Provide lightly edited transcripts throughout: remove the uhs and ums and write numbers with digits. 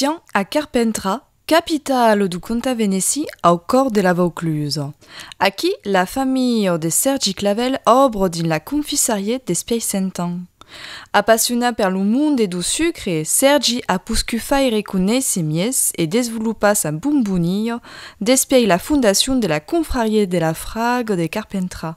Sian a Carpentras, capitale du Comtat Vénétie au cor de la Vaucluse. Aquí, la famille de Sergi Clavel obre dans la confissarie d'Espiei Saint-An. Appassionat per le monde du sucre, Sergi a puscu faire connaître mies et développa sa bumbunille d'espiei la fondation de la confrarie de la Frague de Carpentras.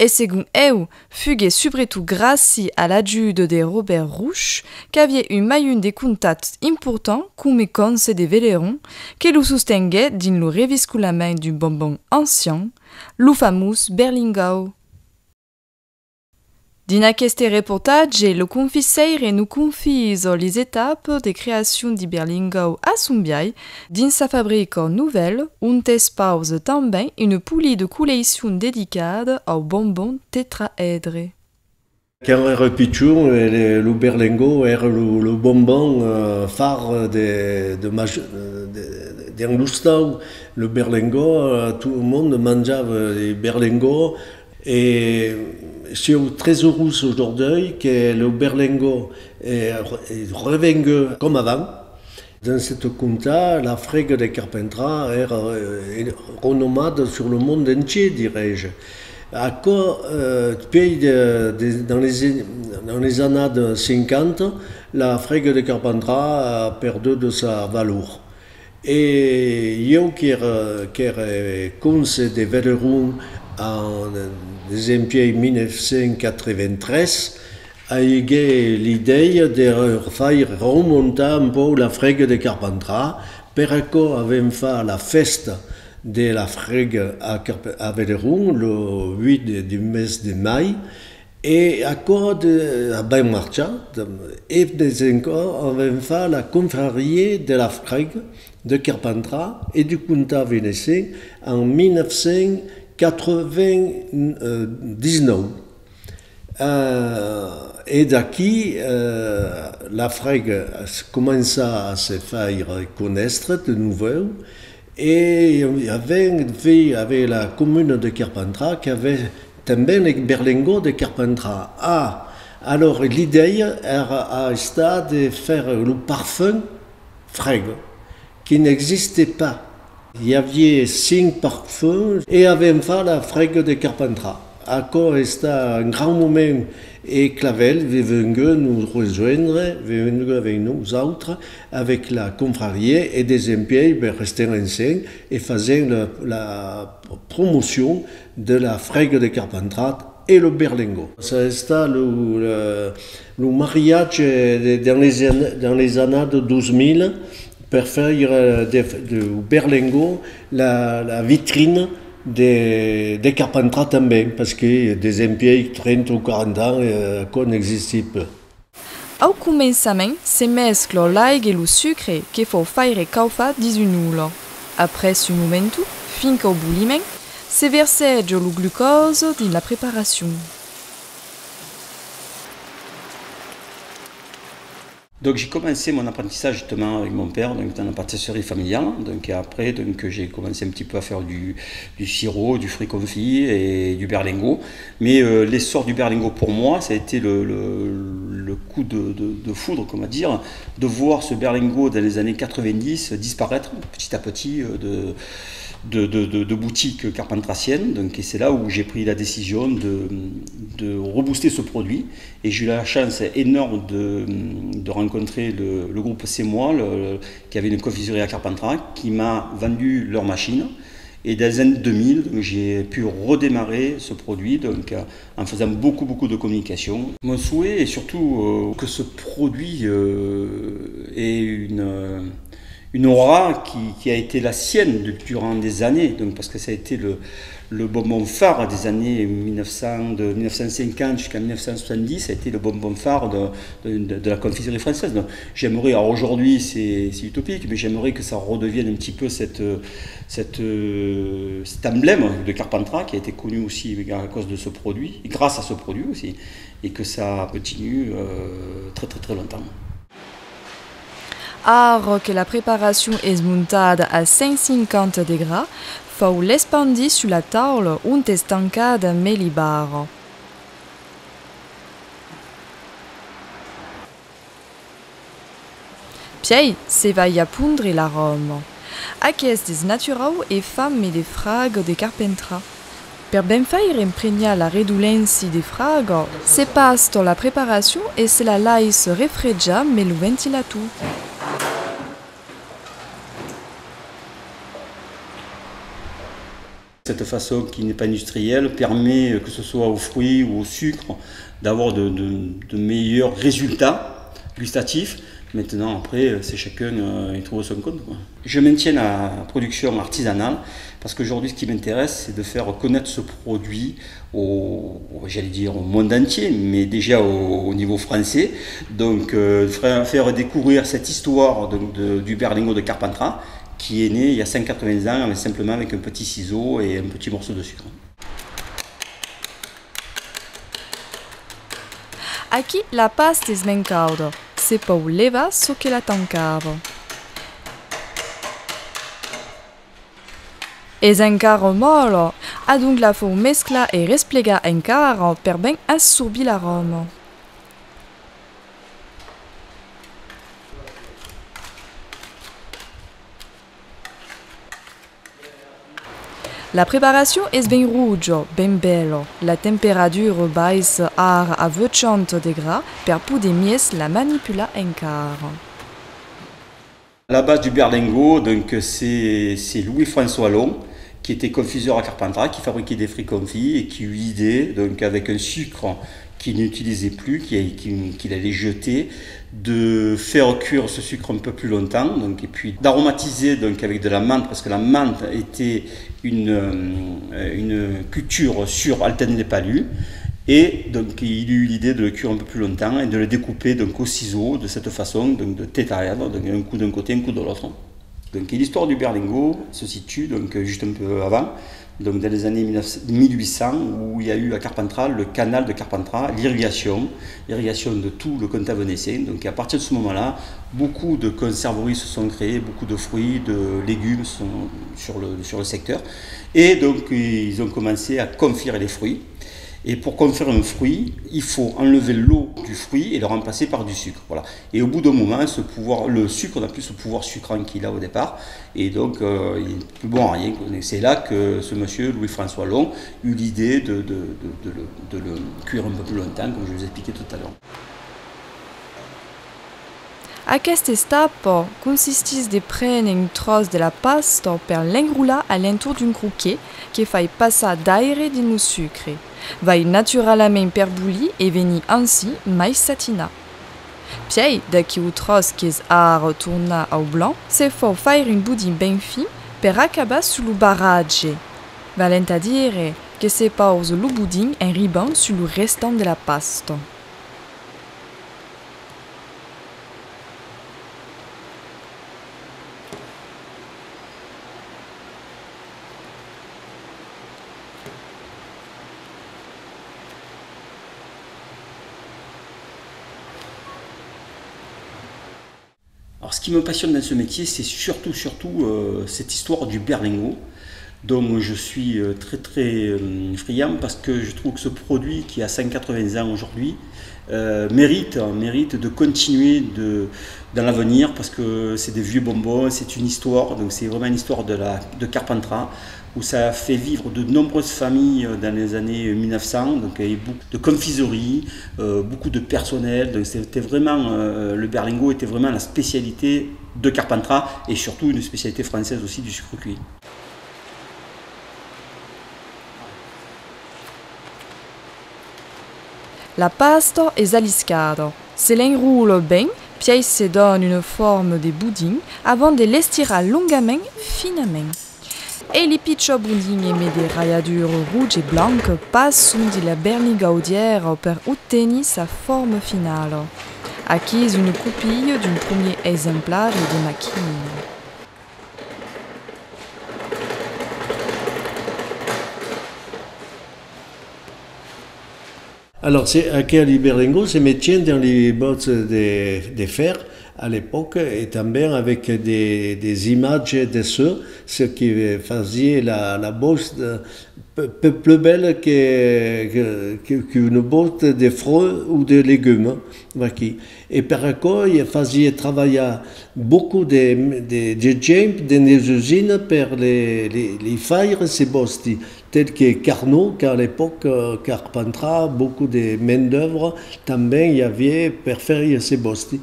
Et segun eu, fugue surtout grâce à l'ajude de Robert Rouch, qu'avait eu mayun des contacts importants comme Conce de Véléron, que le soutenait dans le revisculament du bonbon ancien, le fameux Berlingau. Dans aquest reportage, le confissaire nous confie les étapes de création du Berlingau à Sumbiai, dans sa fabrique nouvelle, on pause também une poulie de collation dédiée au bonbon tétraèdre. Quand era pitjor, le Berlingo era le bonbon phare d'Anglustal. Le Berlingo, tout le monde mangeait les Berlingo. Et je suis très heureux aujourd'hui que le Berlingo revienne comme avant. Dans cette comté, la Frague de Carpentras est renommée sur le monde entier, dirais-je. Depuis dans les années 50, la Frague de Carpentras a perdu de sa valeur. Et moi qui era conce de Véléron en exemple 1993, j'ai eu l'idée de faire remonter un peu la Frague de Carpentras, parce qu'on avait fait la fête de la Frague à Véléron le 8 du mois de mai, et à cause de bien marché, et encore on avait fait la confrérie de la Frague de Carpentras et du Comtat Vénétien en 1999. Et d'aquí, la Frague commença à se faire connaître de nouveau. Et il y avait la commune de Carpentras qui avait também les Berlingo de Carpentras. Alors l'idée a été de faire le parfum Frague, qui n'existait pas. Il y avait 5 parfums et avait fait la Frague de Carpentras. Encore c'était un grand moment et Clavel est venu nous rejoindre, est venu avec nous autres, avec la confrarie et des employés rester ensemble et faisaient la promotion de la Frague de Carpentras et le Berlingo. Ça c'était le mariage dans les années de 2000 pour faire de Berlingo la vitrine de Carpentras também, parce que des employés 30 ou 40 ans n'existent pas. Au començament, se mescla l'aigua e o sucre que faut faire caufa disunula. Après ce moment, fin qu'au bouliment, se verseja le glucose dans la préparation. Donc j'ai commencé mon apprentissage justement avec mon père donc dans la pâtisserie familiale. Donc après donc j'ai commencé un petit peu à faire du sirop, du fruit confit et du berlingot. Mais l'essor du berlingot pour moi, ça a été le coup de foudre, comment dire, de voir ce berlingot dans les années 90 disparaître petit à petit de boutiques carpentrassiennes. Donc, et c'est là où j'ai pris la décision de rebooster ce produit. Et j'ai eu la chance énorme de rencontrer le groupe C'est Moi, qui avait une confiserie à Carpentras, qui m'a vendu leur machine. Et dans les années 2000, j'ai pu redémarrer ce produit donc, en faisant beaucoup de communication. Mon souhait est surtout que ce produit ait une aura qui a été la sienne durant des années, donc, parce que ça a été le bonbon phare des années 1950 jusqu'à 1970, ça a été le bonbon phare de la confiserie française. J'aimerais, alors aujourd'hui c'est utopique, mais j'aimerais que ça redevienne un petit peu cet emblème de Carpentras qui a été connu aussi à cause de ce produit, et grâce à ce produit aussi, et que ça continue très longtemps. Alors que la préparation est montée à 150 degrés, faut l'expander sur la table où est tancada melibar. Puis, se va y pondre l'arôme. Aquest és naturau e fam de frag de carpentra. Per ben faire impregnar la redolència de frago, se pasto la preparació e se la laisse refrejar me lo ventilator. Cette façon qui n'est pas industrielle permet, que ce soit aux fruits ou au sucre, d'avoir de meilleurs résultats gustatifs. Maintenant, après, c'est chacun, il trouve son compte, quoi. Je maintiens la production artisanale parce qu'aujourd'hui, ce qui m'intéresse, c'est de faire connaître ce produit j'allais dire au monde entier, mais déjà au niveau français. Donc, faire découvrir cette histoire du berlingot de Carpentras, qui est né il y a 180 ans, mais simplement avec un petit ciseau et un petit morceau de sucre. Aqui la pasta és ben cauda, se pou levar so que la tancava. És encara molo, adonc la fou mesclar e resplegar encara per ben assorbir l'aroma. La préparation est ben rouge, ben belle. La température baisse à 200 degrés per poder mies la manipula encara. La base du berlingot, donc c'est Louis-François Long, qui était confiseur à Carpentras, qui fabriquait des fruits confits et qui eut l'idée, donc avec un sucre qu'il n'utilisait plus, qu'il allait jeter, de faire cuire ce sucre un peu plus longtemps, donc, et puis d'aromatiser donc, avec de la menthe, parce que la menthe était une culture sur Altène des Palus, et donc il eut l'idée de le cuire un peu plus longtemps et de le découper donc, au ciseau de cette façon, donc de tête à tête, donc un coup d'un côté, un coup de l'autre. Donc l'histoire du berlingot se situe donc, juste un peu avant, donc dans les années 1800, où il y a eu à Carpentras le canal de Carpentras, l'irrigation de tout le comtat vénétien. Donc à partir de ce moment-là, beaucoup de conserveries se sont créées, beaucoup de fruits, de légumes sont sur le secteur. Et donc ils ont commencé à confire les fruits. Et pour confire un fruit, il faut enlever l'eau du fruit et le remplacer par du sucre. Voilà. Et au bout d'un moment, le sucre n'a plus ce pouvoir sucrant qu'il a au départ. Et donc, il n'est plus bon à rien. C'est là que ce monsieur, Louis-François Long, eut l'idée de le cuire un peu plus longtemps, comme je vous expliquais tout à l'heure. Aquesta etapa consisteix de prendre un tros de la pasta per l'enroular à l'entour d'un croquet que fa passar d'aire dins le sucre. Vai naturalment per bullir e venir ainsi mais satinat. Puis, d'aquí o tros que és a retornar au blanc, se fa faire un budin ben fin per acabar sur le barrage. Valent a dire que se pose le budin en ribant sur le restant de la pasta. Alors, ce qui me passionne dans ce métier, c'est surtout cette histoire du berlingot, dont je suis très friand parce que je trouve que ce produit qui a 180 ans aujourd'hui mérite de continuer dans l'avenir parce que c'est des vieux bonbons, c'est une histoire, donc c'est vraiment une histoire de Carpentras où ça a fait vivre de nombreuses familles dans les années 1900, donc il y a eu beaucoup de confiseries, beaucoup de personnel, donc c'était vraiment, le berlingot était vraiment la spécialité de Carpentras et surtout une spécialité française aussi du sucre cuit. La pasta est aliscada. Se l'enroule bien, puis se donne une forme de budin avant de l'estirer longuement, finement. Et les petits budins émet des rayures rouges et blanches passent de la berlingaudière pour obtenir sa forme finale. Acquise une copie d'un premier exemplaire de maquille. Alors, aquel berlingot se mettait dans les bottes de fer à l'époque et también avec des images de ce qui faisait la bosse plus belle qu'une botte de fruits ou de légumes. Et par contre, il faisait travailler beaucoup de gens dans les usines pour les faire ces bostes, tels que Carnot, qu'à l'époque, Carpentras, beaucoup de main-d'œuvre, también il y avait pour faire ces bostes.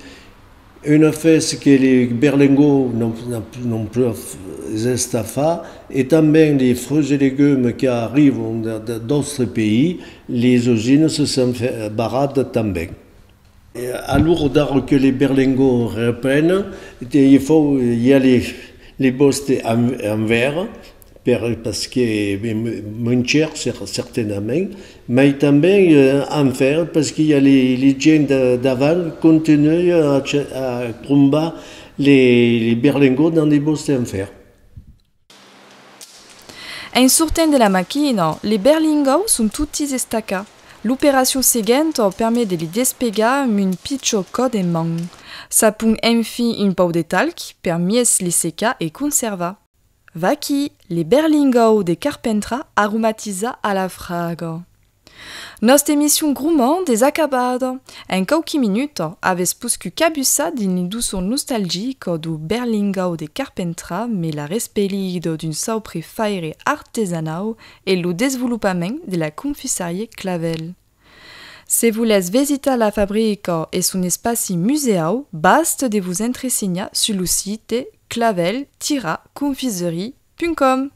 Une chose que les berlingots n'ont plus fait, et también les fruits et légumes qui arrivent d'autres pays, les usines se sont barrades también. Alors que les berlingots reprennent, il y a les bostes en verre, parce que c'est moins cher certainement, mais también en fer, parce qu'il y a les gens d'avant qui continuent à combattre les berlingots dans les bostes en fer. En sortant de la macchina, les berlingots sont tutti staccati. L'opération seguente permet de les despegar amb un pitjor code en man. Ça pon enfin un peu de talc per mieux les secar et conservar. Vaqui, les berlingots de Carpentras aromatisa a la fraga. Nostra émission gourmand est acabada. En quelques minutes, aves puscu cabussa din l'indusson nostalgique du berlingot de Carpentras, mais la respelido d'un saupre faire artesanal et le développement de la confiserie Clavel. Si vous voulez visiter la fabrique et son espace muséal, baste de vous entresigner sur le site clavel-confiserie.com.